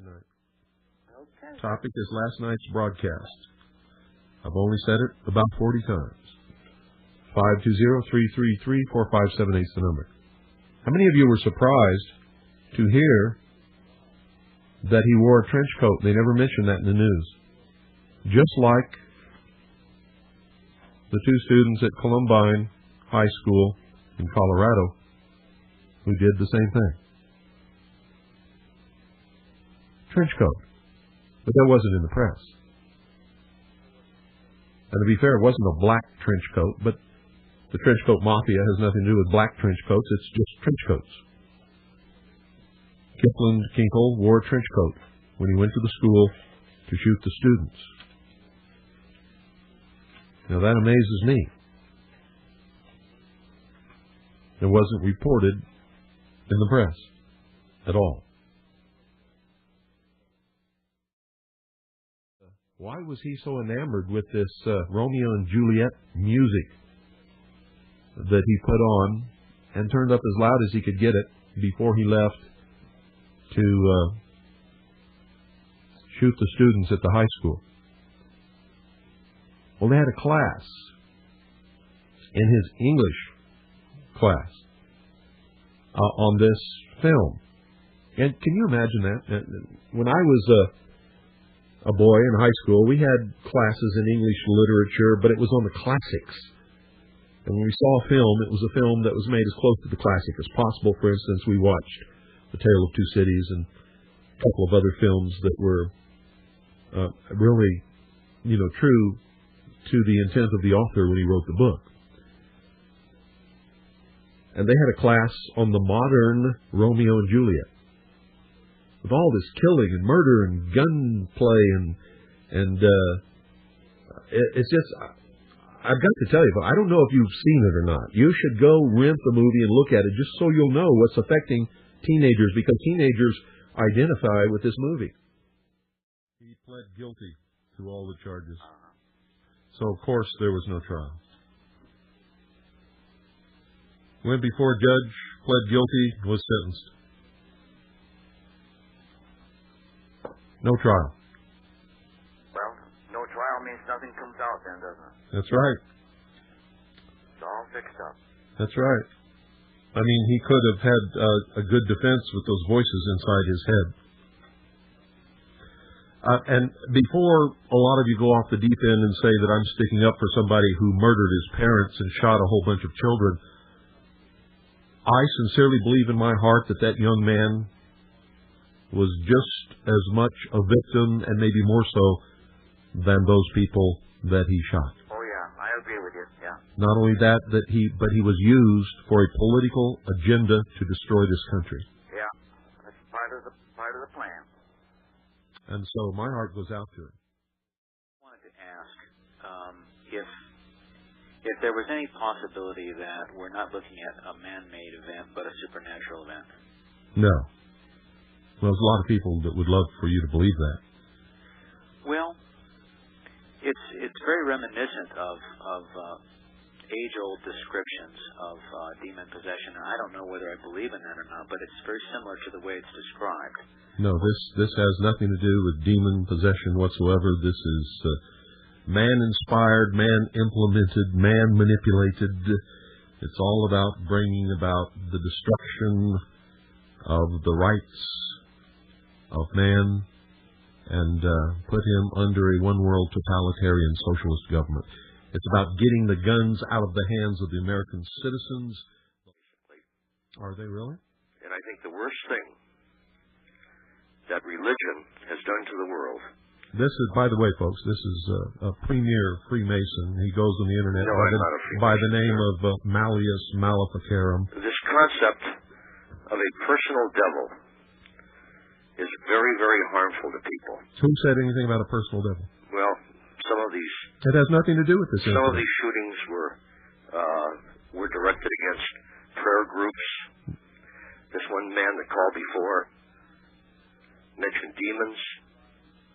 tonight. Okay. Topic is last night's broadcast. I've only said it about 40 times. 520-333-4578 is the number. How many of you were surprised to hear that he wore a trench coat? They never mentioned that in the news. Just like the two students at Columbine High School in Colorado who did the same thing. Trench coat. But that wasn't in the press. And to be fair, it wasn't a black trench coat, but the trench coat mafia has nothing to do with black trench coats. It's just trench coats. Kipling Kinkle wore a trench coat when he went to the school to shoot the students. Now that amazes me. It wasn't reported in the press at all. Why was he so enamored with this Romeo and Juliet music that he put on and turned up as loud as he could get it before he left to shoot the students at the high school? Well, they had a class in his English class on this film. And can you imagine that? When I was a boy in high school, we had classes in English literature, but it was on the classics. And when we saw a film, it was a film that was made as close to the classic as possible. For instance, we watched The Tale of Two Cities and a couple of other films that were really, true to the intent of the author when he wrote the book. And they had a class on the modern Romeo and Juliet, with all this killing and murder and gunplay and it's just, I've got to tell you, but I don't know if you've seen it or not. You should go rent the movie and look at it just so you'll know what's affecting teenagers, because teenagers identify with this movie. He pled guilty to all the charges. So, of course, there was no trial. Went before a judge, pled guilty, was sentenced. No trial. Well, no trial means nothing comes out then, doesn't it? That's right. It's all fixed up. That's right. I mean, he could have had a good defense with those voices inside his head. And before a lot of you go off the deep end and say that I'm sticking up for somebody who murdered his parents and shot a whole bunch of children, I sincerely believe in my heart that that young man was just as much a victim, and maybe more so, than those people that he shot. Oh yeah, I agree with you. Yeah. Not only that, but he was used for a political agenda to destroy this country. Yeah, that's part of the plan. And so my heart goes out to him. I wanted to ask if there was any possibility that we're not looking at a man-made event, but a supernatural event. No. Well, there's a lot of people that would love for you to believe that. Well, it's very reminiscent of age-old descriptions of demon possession. And I don't know whether I believe in that or not, but it's very similar to the way it's described. No, this has nothing to do with demon possession whatsoever. This is man-inspired, man-implemented, man-manipulated. It's all about bringing about the destruction of the rights of man and put him under a one-world totalitarian socialist government. It's about getting the guns out of the hands of the American citizens. Are they really? And I think the worst thing that religion has done to the world. This is, by the way, folks, this is a premier Freemason. He goes on the internet by the name of Malleus Maleficarum. This concept of a personal devil is very, very harmful to people. Who said anything about a personal devil? Well, some of these... It has nothing to do with this. Some of these shootings were directed against prayer groups. This one man that called before mentioned demons.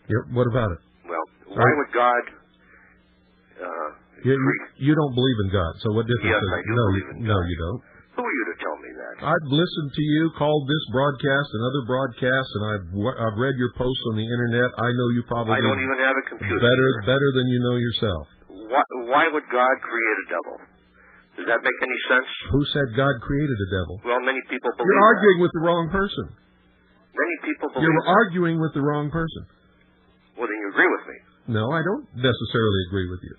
Yep, what about it? Well, why would God... you don't believe in God, so what difference Yes, does it? I do believe in God. No, you don't. Who are you to tell me that? I've listened to you, called this broadcast and other broadcasts, and I've read your posts on the internet. I know you probably I don't even have a computer. Better than you know yourself. Why would God create a devil? Does that make any sense? Who said God created a devil? Well, many people believe You're arguing with the wrong person. Many people believe You're arguing with the wrong person. Well, then you agree with me. No, I don't necessarily agree with you.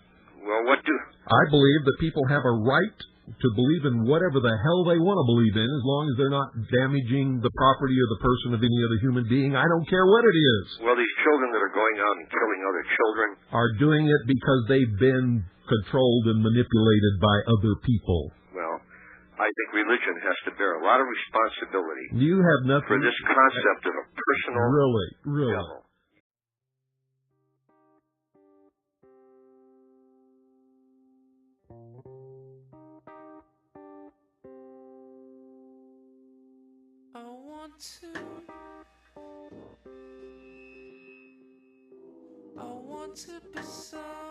Well, what do... I believe that people have a right to believe in whatever the hell they want to believe in, as long as they're not damaging the property or the person of any other human being. I don't care what it is. Well, these children that are going out and killing other children are doing it because they've been controlled and manipulated by other people. Well, I think religion has to bear a lot of responsibility. You have nothing for this concept of a personal really. devil. I want to be some